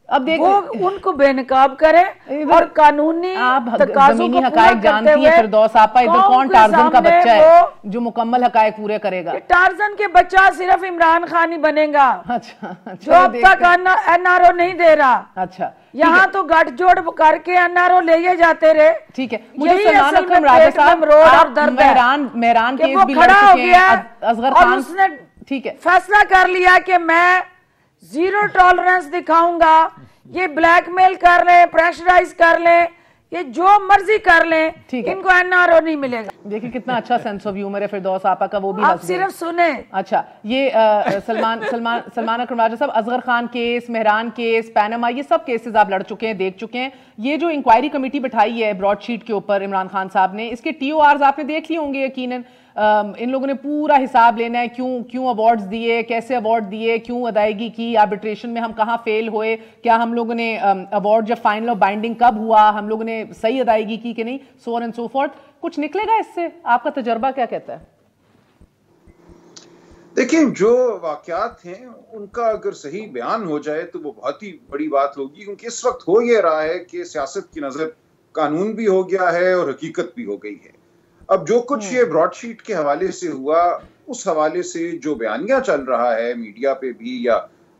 अब वो उनको बेनकाब करें और कानूनी जमीनी हकायक जानती है फिरदौस आपा, इधर कौन टार्जन का बच्चा है जो मुकम्मल हकायक पूरे करेगा? टार्जन के बच्चा सिर्फ इमरान खान ही बनेगा। अच्छा, जो अब तक एनआरओ नहीं दे रहा। अच्छा, यहाँ तो गठजोड़ करके एनआरओ ले जाते रहे। ठीक है, मुझे सलमान अकरम राजा साहब, मेहरान केस भी लड़ चुके हैं, असगर खान, उसने ठीक है फैसला कर लिया कि मैं जीरो टॉलरेंस दिखाऊंगा, ये ब्लैकमेल कर ले, प्रेशराइज कर ले, ये जो मर्जी कर ले, इनको एनआरओ नहीं मिलेगा। देखिए कितना अच्छा सेंस ऑफ ह्यूमर है फिरदौस आपा का, वो भी आप सिर्फ सुने। अच्छा, ये सलमान अकरम राजा साहब, Asghar Khan case, Mehran case, Panama, ये सब केसेस आप लड़ चुके हैं, देख चुके हैं। ये जो इंक्वायरी कमेटी बिठाई है ब्रॉडशीट के ऊपर इमरान खान साहब ने, इसके टीओआर's आपने देख लिए होंगे यकीनन। इन लोगों ने पूरा हिसाब लेना है, क्यों अवार्ड्स दिए, कैसे अवार्ड दिए, क्यों अदायगी की, आर्बिट्रेशन में हम कहाँ फेल हुए, क्या हम लोगों ने अवार्ड जब फाइनल और बाइंडिंग कब हुआ, हम लोगों ने सही अदायगी की कि नहीं, so on and so forth. कुछ निकलेगा इससे? आपका तजर्बा क्या कहता है? देखिए, जो वाकयात हैं उनका अगर सही बयान हो जाए तो वो बहुत ही बड़ी बात होगी, क्योंकि इस वक्त हो ये रहा है कि सियासत की नजर कानून भी हो गया है और हकीकत भी हो गई है। अब जो कुछ ये ब्रॉडशीट के हवाले से हुआ, उस हवाले से जो बयानिया चल रहा है मीडिया पे भी या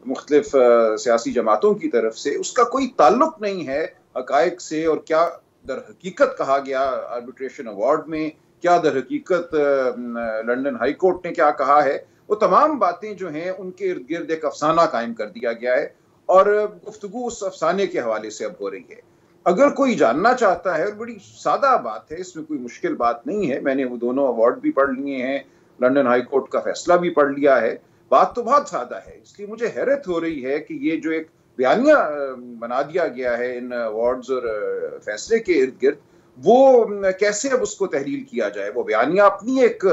मुख्तलिफ सियासी जमातों की तरफ से, उसका कोई ताल्लुक नहीं है हकायक से, और क्या दर हकीकत कहा गया आर्बिट्रेशन अवार्ड में, क्या दर हकीकत लंदन हाई कोर्ट ने क्या कहा है, वो तमाम बातें जो हैं उनके इर्द गिर्द एक अफसाना कायम कर दिया गया है और गुफ्तगू उस अफसाने के हवाले से अब हो रही है। अगर कोई जानना चाहता है, और बड़ी सादा बात है, इसमें कोई मुश्किल बात नहीं है, मैंने वो दोनों अवार्ड भी पढ़ लिए हैं, लंदन हाई कोर्ट का फैसला भी पढ़ लिया है, बात तो बहुत सादा है। इसलिए मुझे हैरत हो रही है कि ये जो एक बयानिया बना दिया गया है इन अवार्ड्स और फैसले के इर्द गिर्द, वो कैसे अब उसको तहरील किया जाए। वो बयानिया अपनी एक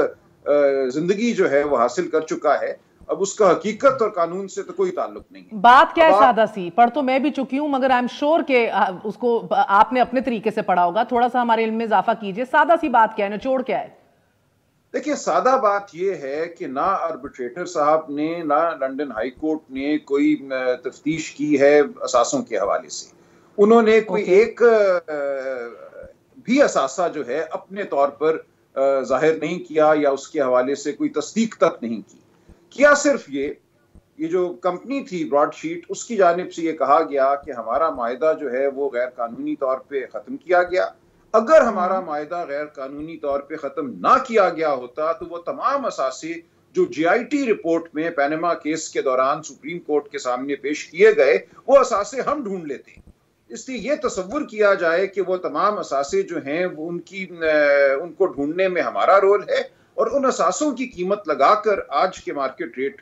जिंदगी जो है वो हासिल कर चुका है, अब उसका हकीकत और कानून से तो कोई ताल्लुक नहीं है। बात क्या है सादा सी, पढ़ तो मैं भी चुकी हूं, मगर आई एम श्योर के उसको आपने अपने तरीके से पढ़ा होगा, थोड़ा सा हमारे इल्म में इजाफा कीजिए। सादा सी बात क्या है, निचोड़ क्या है? देखिए, सादा बात यह है कि ना आर्बिट्रेटर साहब ने ना लंदन हाई कोर्ट ने कोई तफ्तीश की है असासों के हवाले से। उन्होंने कोई एक भी असासा जो है अपने तौर पर जाहिर नहीं किया या उसके हवाले से कोई तस्दीक तक नहीं की। क्या सिर्फ ये जो कंपनी थी ब्रॉडशीट, उसकी जानिब से ये कहा गया कि हमारा मायदा जो है वो गैर कानूनी तौर पे ख़त्म किया गया। अगर हमारा मायदा गैर कानूनी तौर पे ख़त्म ना किया गया होता तो वो तमाम असासे जो GIT रिपोर्ट में पैनामा केस के दौरान सुप्रीम कोर्ट के सामने पेश किए गए, वो असासे हम ढूंढ लेते। इसलिए ये तसव्वुर किया जाए कि वो तमाम असासे जो हैं वो उनको ढूंढने में हमारा रोल है, और उन असासों की कीमत लगाकर आज के मार्केट रेट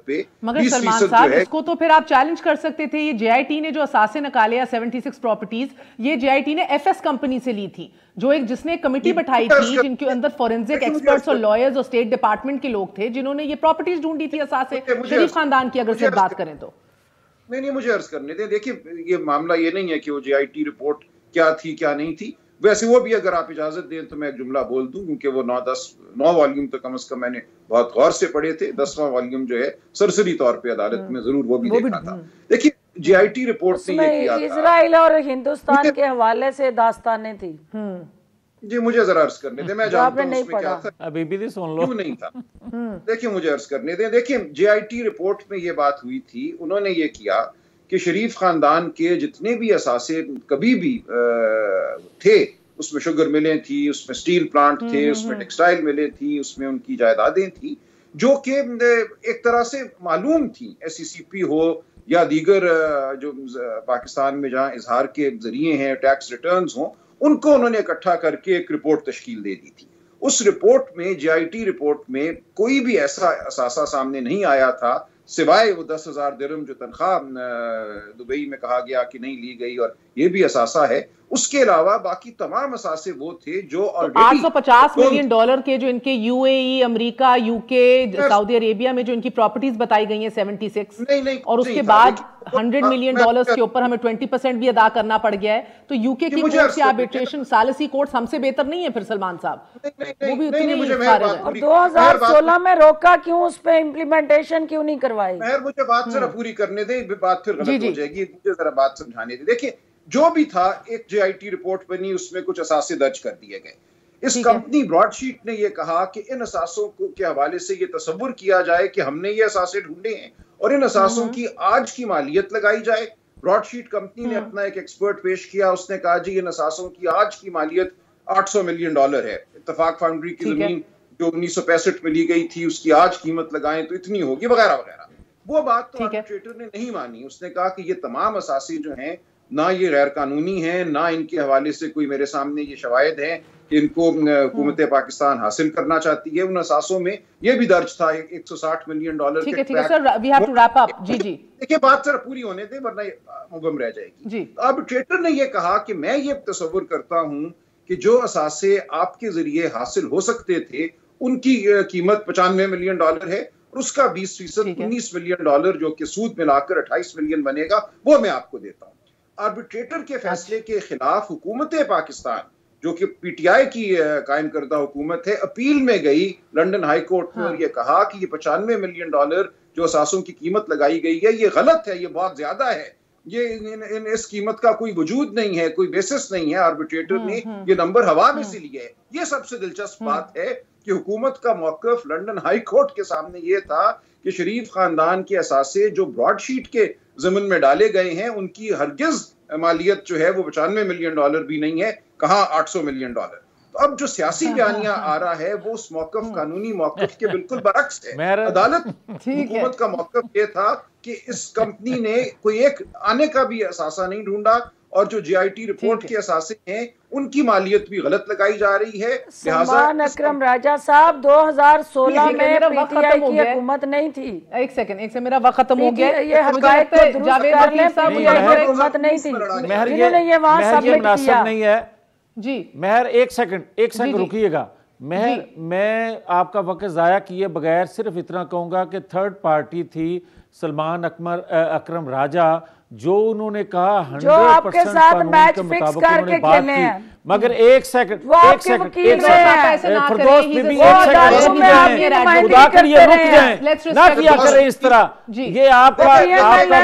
पे मगर सलमान साहब, इसको तो फिर आप चैलेंज कर सकते थे। ये JIT ने जो असासे निकाले 76 प्रॉपर्टीज, ये JIT ने FS कंपनी से ली थी, जिसने एक कमेटी बैठाई थी जिनके अंदर फोरेंसिक एक्सपर्ट्स और लॉयर्स और स्टेट डिपार्टमेंट के लोग थे जिन्होंने ये प्रॉपर्टीज ढूंढी थी असासे शरीफ खानदान की। अगर सिर्फ बात करें तो नहीं, मुझे अर्ज करने दें। देखिए, ये मामला ये नहीं है कि वो GIT रिपोर्ट क्या थी क्या नहीं थी। वैसे वो भी अगर आप इजाजत दें तो मैं एक जुमला बोल दूं, क्योंकि वो 9 वॉल्यूम तो कम से कम मैंने बहुत गौर से पढ़े थे। 10वां वॉल्यूम जो है सरसरी तौर पे अदालत में जरूर वो भी देखा था। देखिए, GIT रिपोर्ट ने ये किया था, इजराइल और हिंदुस्तान के हवाले से दास्तानें थी। जी, मुझे जरा अर्ज करने दें, मैं जानता हूं उसमें क्या था, अभी भी सुन लो, क्यों नहीं था। देखिए, मुझे अर्ज करने दें। देखिए, GIT रिपोर्ट में ये बात हुई थी, उन्होंने ये किया कि शरीफ खानदान के जितने भी असासे कभी भी थे, उसमें शुगर मिलें थी, उसमें स्टील प्लांट थे, उसमें टेक्सटाइल मिलें थी, उसमें उनकी जायदादें थी जो कि एक तरह से मालूम थी, SECP हो या दीगर जो पाकिस्तान में जहां इजहार के जरिए हैं, टैक्स रिटर्न्स हो, उनको उन्होंने इकट्ठा करके एक रिपोर्ट तश्कील दे दी थी। उस रिपोर्ट में, GIT रिपोर्ट में कोई भी ऐसा असासा सामने नहीं आया था सिवाय वो 10,000 दिरहम जो तनख्वाह दुबई में कहा गया कि नहीं ली गई, और ये भी असासा है। उसके अलावा बाकी तमाम असासे वो थे जो ऑलरेडी $850 मिलियन के जो इनके UAE, America, UK, Saudi Arabia में जो इनकी प्रॉपर्टीज बताई गई हैं 76, नहीं, और उसके बाद $100 मिलियन के ऊपर हमें 20% भी अदा करना पड़ गया है। तो UK की कोर्ट से आर्बिट्रेशन, सालिसी कोर्ट हमसे बेहतर नहीं है फिर सलमान साहब? वो भी उतने सारे हैं। और 2016 में रोका क्यों, उस पर इम्प्लीमेंटेशन क्यों नहीं करवाई? मुझे बात जरा पूरी करने दे, बात फिर गलत हो जाएगी, मुझे जरा बात समझाने दे। देखिए, जो भी था, एक GIT रिपोर्ट बनी, उसमें कुछ असासे दर्ज कर दिए गए। इस कंपनी ब्रॉडशीट ने यह कहा कि इन असासों के हवाले से ये तसव्वुर किया जाए कि हमने ये असासे ढूंढे हैं और इन असासों की आज की मालियत लगाई जाए। ब्रॉडशीट कंपनी ने अपना एक एक्सपर्ट पेश किया, उसने कहा जी इन असासों की आज की मालियत $800 मिलियन है। इत्तेफाक फाउंड्री की जमीन जो 1965 में ली गई थी, उसकी आज कीमत लगाएं तो इतनी होगी, वगैरह वगैरह। वो बात तो आर्बिट्रेटर ने नहीं मानी। उसने कहा कि ये तमाम असासे जो हैं ना ये गैर कानूनी हैं, ना इनके हवाले से कोई मेरे सामने ये शवाहिद हैं कि इनको हुकूमत पाकिस्तान हासिल करना चाहती है। उन असासों में ये भी दर्ज था $160 मिलियन ठीक है sir, we have to wrap up. जी देखिए, बात जरा पूरी होने दें वरना मुबम रह जाएगी। आर्बिट्रेटर ने ये कहा कि मैं ये तसव्वुर करता हूं कि जो असासे आपके जरिए हासिल हो सकते थे उनकी कीमत $95 मिलियन है, और उसका 20% $19 मिलियन जो कि सूद मिलाकर 28 मिलियन बनेगा, वो मैं आपको देता हूं। आर्बिट्रेटर के फैसले के खिलाफ हुकूमत पाकिस्तान, जो कि PTI की कायम करदा हुकूमत है, अपील में गई लंदन हाई कोर्ट में और ये कहा कि ये $95 मिलियन जो असासों की कीमत लगाई गई है, ये गलत है, ये बहुत ज्यादा है, ये इस कीमत का कोई वजूद नहीं है, कोई बेसिस नहीं है। आर्बिट्रेटर ने ये नंबर हवा में से लिए है। ये सबसे दिलचस्प बात है कि हुकूमत का मौकफ लंदन हाई कोर्ट के सामने ये था कि शरीफ खानदान के असासे जो ब्रॉडशीट के ज़मीन में डाले गए हैं, उनकी हरगिज मालियत जो है वो $95 मिलियन भी नहीं है, कहाँ $800 मिलियन। तो अब जो सियासी बयानिया आ रहा है वो उस मौकफ, कानूनी मौकफ के बिल्कुल बरक्स है। अदालत, हुकूमत का मौकफ ये था कि इस कंपनी ने कोई एक आने का भी असासा नहीं ढूंढा, और जो GIT रिपोर्ट के असासे हैं उनकी मालियत भी गलत लगाई जा रही है। सलमान अकरम राजा साहब, 2016 में PTI की हुकूमत नहीं थी। एक सेकंड, मेरा वक्त खत्म हो गया। ये हकायत को दुरुस्त कर लें, हुकूमत नहीं थी, जिन्होंने ये वहां सबमिट किया नहीं है। जी महर, एक सेकंड रुकिएगा। मैं आपका वक्त ज़ाया किए बगैर सिर्फ इतना कहूँगा कि थर्ड पार्टी थी सलमान अकरम राजा, जो उन्होंने कहा 100% आपके साथ मैच फिक्स करके खेलने हैं। मगर एक सेकंड वो आपके वकील रहे हैं। फिरदौस बीबी वो एक दारू सेकंड में आपकी खुदा के लिए रुक जाएं, Let's ना respect किया the करें इस तरह। जी। ये आपका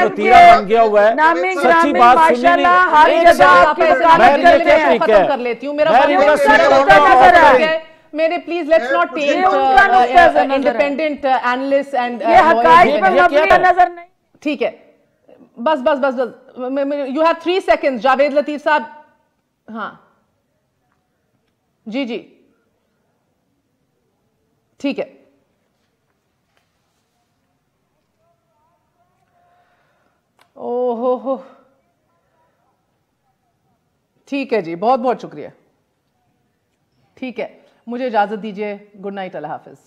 वतीरा बन गया हुआ है, नामी सच्ची ग्रामीण बात सुनी माशाल्लाह हर नहीं। जगह आपकी वकालत करते हैं। खत्म कर लेती हूँ, मेरा मैं वक्त इनका खत्म सिर होता नजर जा है। रहा है। मेरे प्लीज लेट्स नॉट ये उनका नुक्ता टेक नजर है। इंडिपेंडेंट एनालिस्ट एंड ये हकाइक पर मबनी नजर नहीं। ठीक है, बस बस बस बस, you have 3 seconds Javed Latif साहब। हाँ जी जी ठीक है। ओहो, ठीक है जी, बहुत बहुत शुक्रिया। ठीक है, मुझे इजाजत दीजिए। गुड नाइट, अल्लाह हाफिज।